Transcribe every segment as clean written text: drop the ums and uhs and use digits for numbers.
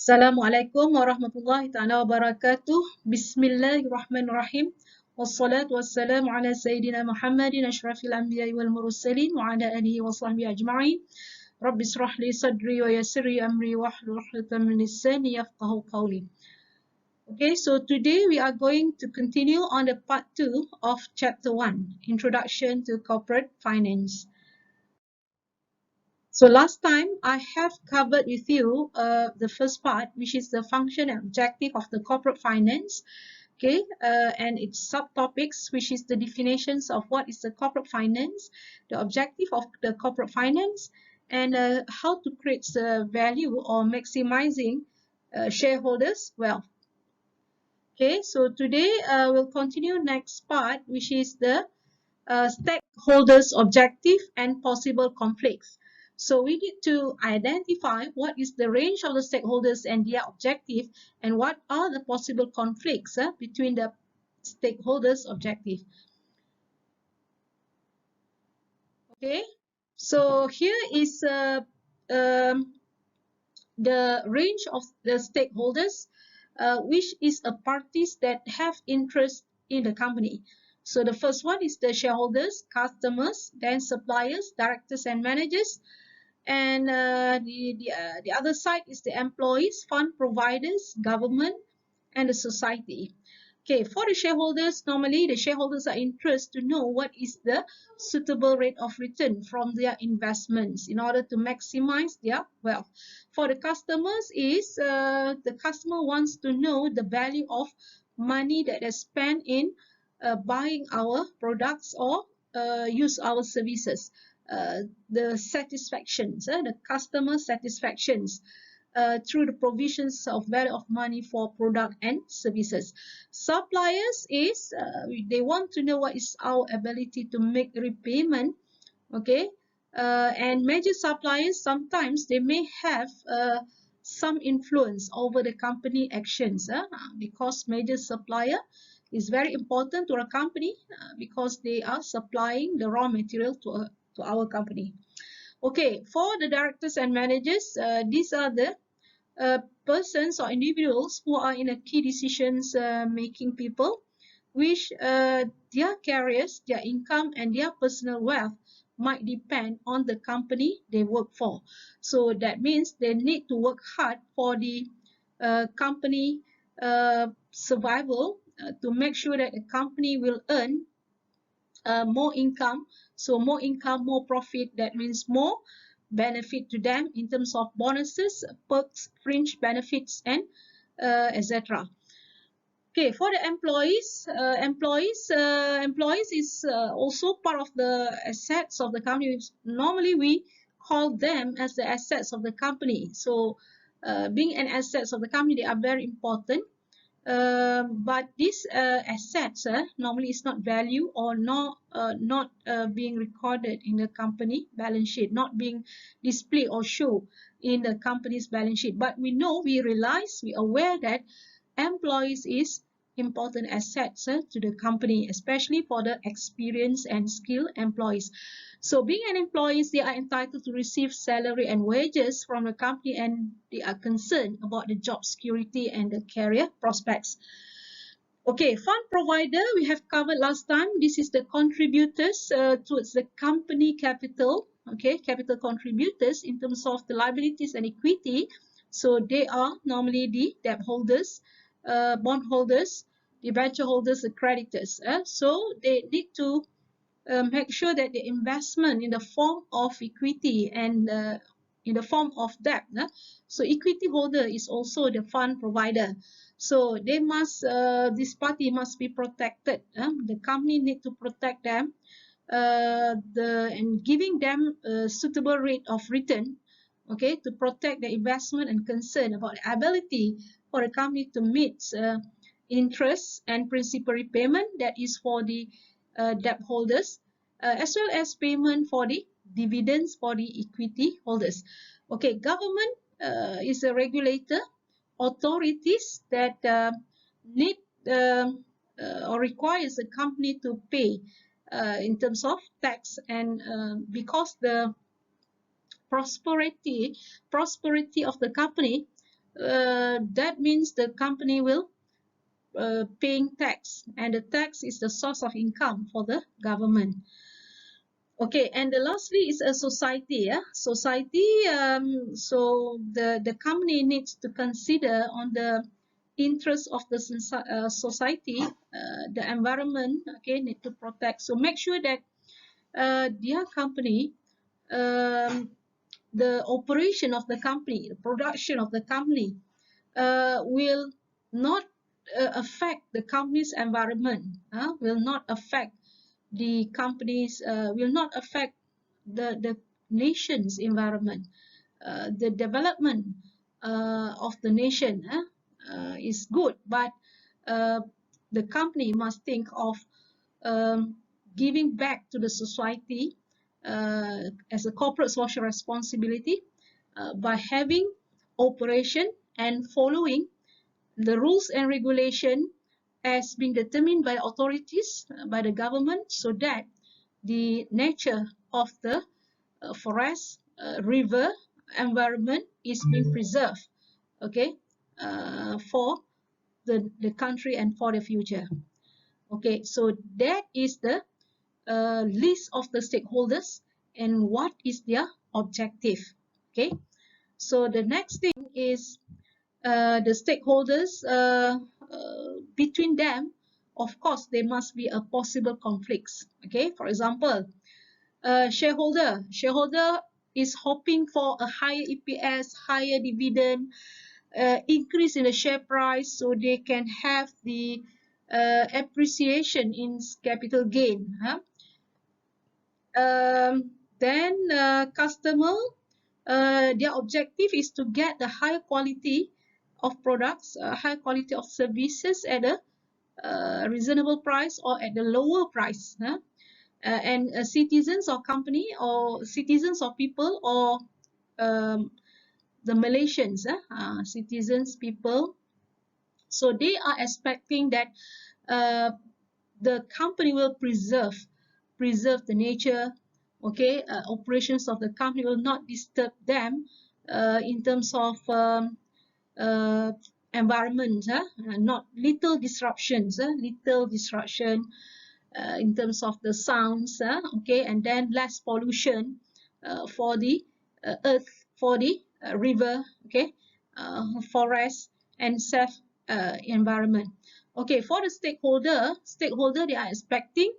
Assalamualaikum warahmatullahi ta'ala wabarakatuh. Bismillahirrahmanirrahim. Wassalatu wassalamu ala Sayyidina Muhammadin ashrafil anbiya'i wal mursalin wa ala alihi wa sahbihi ajma'in. Rabbi israh li sadri wa yassir li amri wahlul 'uqdatam min lisani yafqahu qawli. Okay, so today we are going to continue on the part 2 of chapter 1, Introduction to Corporate Finance. So last time I have covered with you the first part, which is the function and objective of the corporate finance, okay, and its subtopics, which is the definitions of what is the corporate finance, the objective of the corporate finance, and how to create the value or maximizing shareholders' wealth. Okay, so today we'll continue next part, which is the stakeholders' objective and possible conflicts. So we need to identify what is the range of the stakeholders and their objective, and what are the possible conflicts between the stakeholders' objective. Okay, so here is the range of the stakeholders, which is a parties that have interest in the company. So the first one is the shareholders, customers, then suppliers, directors and managers. And the other side is the employees, fund providers, government, and the society. Okay, for the shareholders, normally the shareholders are interested to know what is the suitable rate of return from their investments in order to maximize their wealth. For the customers is the customer wants to know the value of money that is spent in buying our products or use our services. The satisfactions, the customer satisfactions through the provisions of value of money for product and services. Suppliers is they want to know what is our ability to make repayment, okay, and major suppliers sometimes they may have some influence over the company actions because major supplier is very important to a company because they are supplying the raw material to our company. Okay, for the directors and managers, these are the persons or individuals who are in a key decisions making people, which their careers, their income, and their personal wealth might depend on the company they work for. So that means they need to work hard for the company survival to make sure that the company will earn more income. So more income, more profit, that means more benefit to them in terms of bonuses, perks, fringe benefits, and etc. Okay, for the employees, employees is also part of the assets of the company. Normally, we call them as the assets of the company. So, being an assets of the company, they are very important. But these assets normally is not value or not being recorded in the company balance sheet, not being displayed or shown in the company's balance sheet. But we know, we realize, we are aware that employees is important assets to the company, especially for the experienced and skilled employees. So being an employee, they are entitled to receive salary and wages from the company, and they are concerned about the job security and the career prospects. Okay, fund provider, we have covered last time. This is the contributors towards the company capital, okay, capital contributors in terms of the liabilities and equity. So they are normally the debt holders, bond holders, debenture holders, the creditors. So they need to make sure that the investment in the form of equity and in the form of debt. So equity holder is also the fund provider. So they must, this party must be protected. The company need to protect them and giving them a suitable rate of return, okay, to protect the investment and concern about the ability for the company to meet interest and principal repayment, that is for the debt holders, as well as payment for the dividends for the equity holders. Okay, government is a regulator, authorities that need or requires the company to pay in terms of tax, and because the prosperity of the company that means the company will paying tax, and the tax is the source of income for the government. Okay, and lastly is a society. Society. So the company needs to consider on the interest of the society, the environment. Okay, need to protect. So make sure that their company, the operation of the company, the production of the company, will not affect the company's environment. Will not affect the companies, will not affect the nation's environment. The development of the nation is good, but the company must think of giving back to the society as a corporate social responsibility by having operation and following the rules and regulation as being determined by authorities, by the government, so that the nature of the forest, river, environment is being preserved, okay, for the country and for the future. Okay, so that is the list of the stakeholders and what is their objective. Okay, so the next thing is the stakeholders, between them, of course, there must be a possible conflicts. Okay, for example, shareholder is hoping for a higher EPS, higher dividend, increase in the share price, so they can have the appreciation in capital gain. Then customer, their objective is to get the high quality of products, high quality of services at a reasonable price or at the lower price. And citizens or company or citizens or people or the Malaysians, citizens, people, so they are expecting that the company will preserve the nature. Okay, operations of the company will not disturb them in terms of uh, environment, not little disruptions, little disruption in terms of the sounds, okay, and then less pollution for the earth, for the river, okay, forest, and safe environment. Okay, for the stakeholder, they are expecting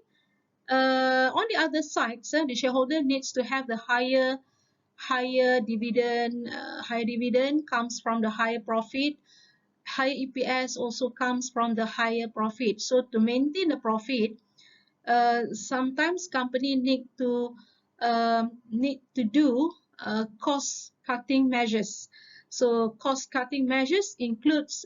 on the other side, the shareholder needs to have the higher dividend. Higher dividend comes from the higher profit. Higher EPS also comes from the higher profit. So to maintain the profit, sometimes company need to do cost cutting measures. So cost cutting measures includes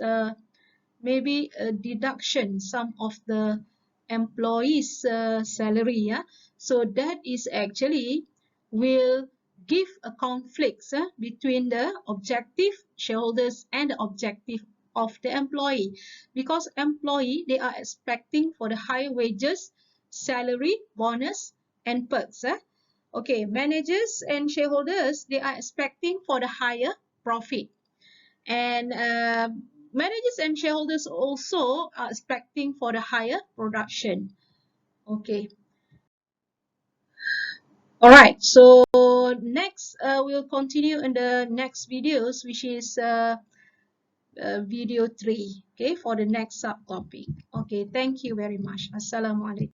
maybe deduction some of the employees salary. So that is actually will give a conflict between the objective shareholders and the objective of the employee, because employee, they are expecting for the higher wages, salary, bonus, and perks. Okay, managers and shareholders, they are expecting for the higher profit, and managers and shareholders also are expecting for the higher production. Okay, all right, so next we'll continue in the next videos, which is video 3, okay, for the next subtopic. Okay, thank you very much. Assalamualaikum.